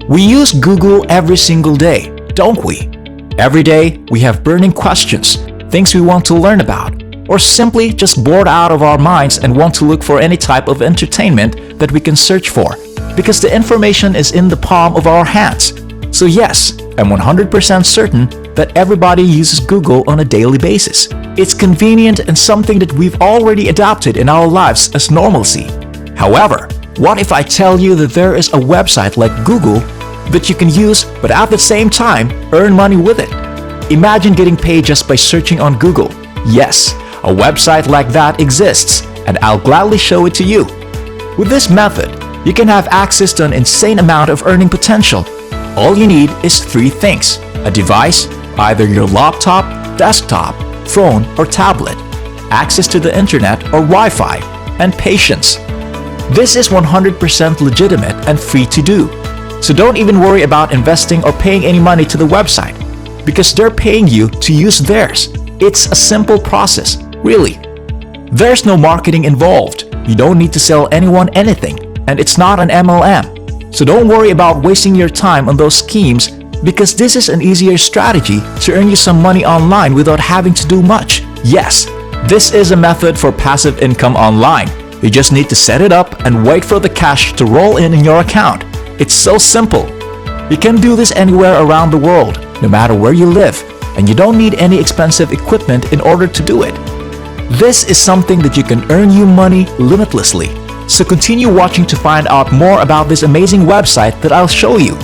We use Google every single day, don't we? Every day, we have burning questions, things we want to learn about, or simply just bored out of our minds and want to look for any type of entertainment that we can search for, because the information is in the palm of our hands. So yes, I'm 100% certain that everybody uses Google on a daily basis. It's convenient and something that we've already adopted in our lives as normalcy. However, what if I tell you that there is a website like Google that you can use but at the same time earn money with it? Imagine getting paid just by searching on Google. Yes, a website like that exists, and I'll gladly show it to you. With this method, you can have access to an insane amount of earning potential. All you need is three things: a device, either your laptop, desktop, phone, or tablet, access to the internet or Wi-Fi, and patience. This is 100% legitimate and free to do. So don't even worry about investing or paying any money to the website, because they're paying you to use theirs. It's a simple process, really. There's no marketing involved. You don't need to sell anyone anything, and it's not an MLM. So don't worry about wasting your time on those schemes, because this is an easier strategy to earn you some money online without having to do much. Yes, this is a method for passive income online. You just need to set it up and wait for the cash to roll in your account. It's so simple. You can do this anywhere around the world, no matter where you live, and you don't need any expensive equipment in order to do it. This is something that you can earn you money limitlessly. So continue watching to find out more about this amazing website that I'll show you.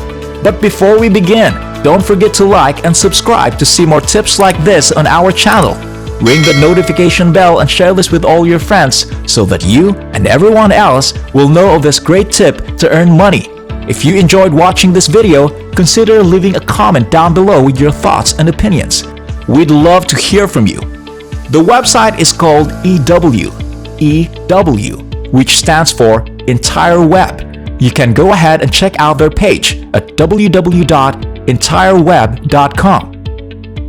But before we begin, don't forget to like and subscribe to see more tips like this on our channel. Ring the notification bell and share this with all your friends so that you and everyone else will know of this great tip to earn money. If you enjoyed watching this video, consider leaving a comment down below with your thoughts and opinions. We'd love to hear from you. The website is called EW, which stands for Entire Web. You can go ahead and check out their page at www.entireweb.com.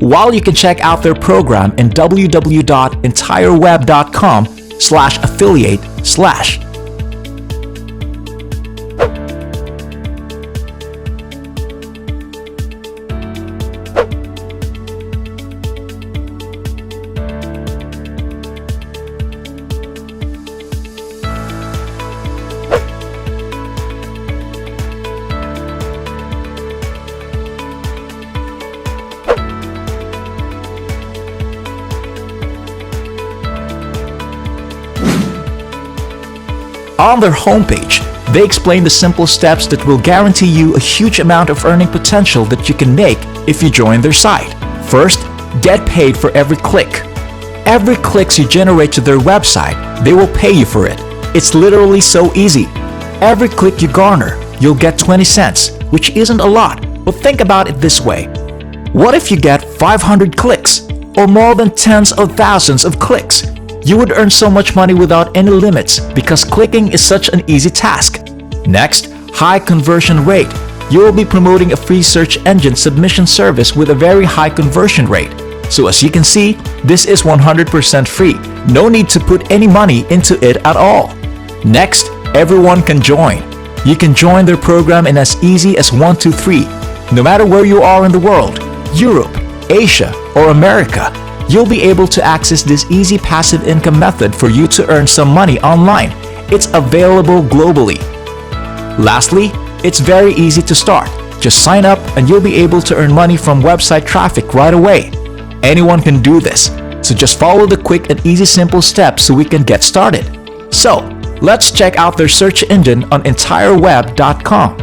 While you can check out their program in www.entireweb.com/affiliate/. On their homepage, they explain the simple steps that will guarantee you a huge amount of earning potential that you can make if you join their site. First, get paid for every click. Every click you generate to their website, they will pay you for it. It's literally so easy. Every click you garner, you'll get 20 cents, which isn't a lot, but think about it this way. What if you get 500 clicks, or more than tens of thousands of clicks? You would earn so much money without any limits because clicking is such an easy task. Next, high conversion rate. You will be promoting a free search engine submission service with a very high conversion rate. So as you can see, this is 100% free. No need to put any money into it at all. Next, everyone can join. You can join their program in as easy as 1, 2, 3. No matter where you are in the world, Europe, Asia, or America, you'll be able to access this easy passive income method for you to earn some money online. It's available globally. Lastly, it's very easy to start. Just sign up and you'll be able to earn money from website traffic right away. Anyone can do this, so just follow the quick and easy simple steps so we can get started. So, let's check out their search engine on entireweb.com.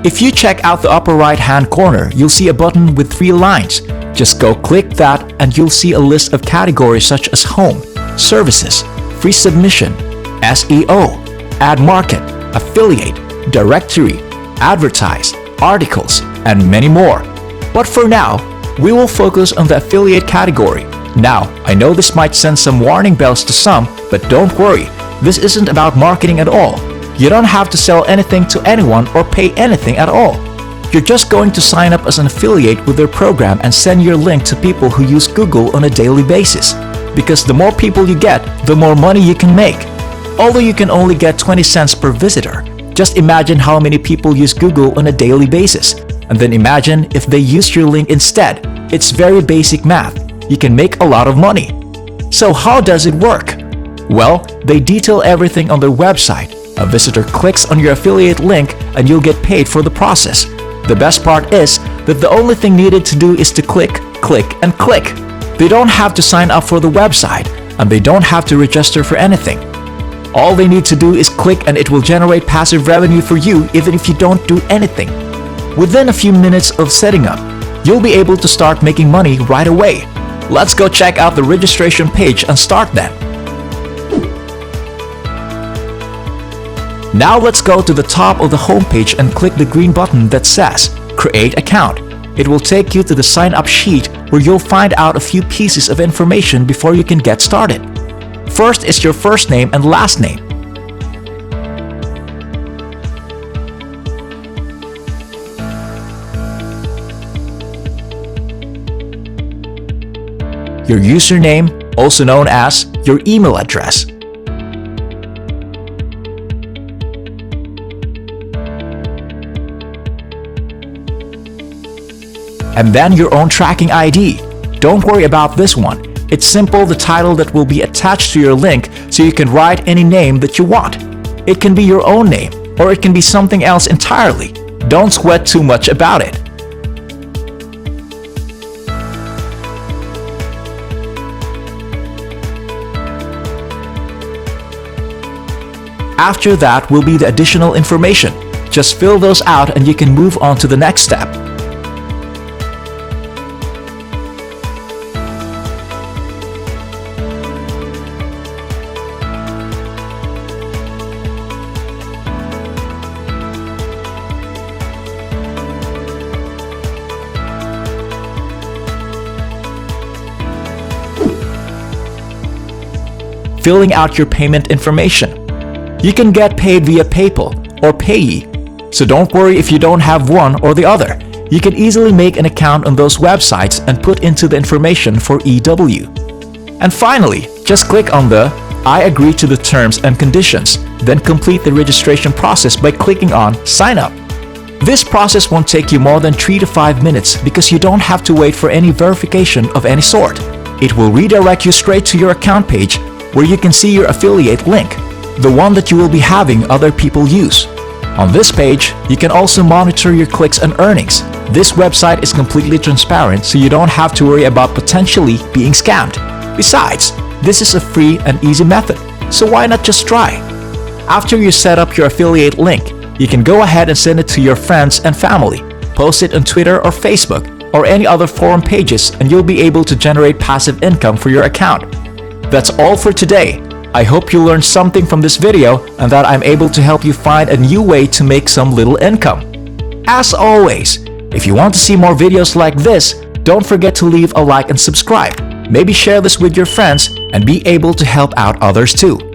If you check out the upper right hand corner, you'll see a button with 3 lines. Just go click that and you'll see a list of categories such as home, services, free submission, SEO, ad market, affiliate, directory, advertise, articles, and many more. But for now, we will focus on the affiliate category. Now, I know this might send some warning bells to some, but don't worry, this isn't about marketing at all. You don't have to sell anything to anyone or pay anything at all. You're just going to sign up as an affiliate with their program and send your link to people who use Google on a daily basis. Because the more people you get, the more money you can make. Although you can only get 20 cents per visitor, just imagine how many people use Google on a daily basis. And then imagine if they use your link instead. It's very basic math. You can make a lot of money. So how does it work? Well, they detail everything on their website. A visitor clicks on your affiliate link and you'll get paid for the process. The best part is that the only thing needed to do is to click, click, and click. They don't have to sign up for the website, and they don't have to register for anything. All they need to do is click and it will generate passive revenue for you even if you don't do anything. Within a few minutes of setting up, you'll be able to start making money right away. Let's go check out the registration page and start then. Now let's go to the top of the homepage and click the green button that says Create Account. It will take you to the sign up sheet where you'll find out a few pieces of information before you can get started. First is your first name and last name. Your username, also known as your email address. And then your own tracking ID. Don't worry about this one. It's simple, the title that will be attached to your link, so you can write any name that you want. It can be your own name, or it can be something else entirely. Don't sweat too much about it. After that will be the additional information. Just fill those out and you can move on to the next step. Filling out your payment information. You can get paid via PayPal or Payee, so don't worry if you don't have one or the other. You can easily make an account on those websites and put into the information for EW. And finally, just click on the I agree to the terms and conditions, then complete the registration process by clicking on Sign Up. This process won't take you more than 3 to 5 minutes because you don't have to wait for any verification of any sort. It will redirect you straight to your account page where you can see your affiliate link, the one that you will be having other people use. On this page, you can also monitor your clicks and earnings. This website is completely transparent, so you don't have to worry about potentially being scammed. Besides, this is a free and easy method, so why not just try? After you set up your affiliate link, you can go ahead and send it to your friends and family, post it on Twitter or Facebook, or any other forum pages, and you'll be able to generate passive income for your account. That's all for today. I hope you learned something from this video and that I'm able to help you find a new way to make some little income. As always, if you want to see more videos like this, don't forget to leave a like and subscribe. Maybe share this with your friends and be able to help out others too.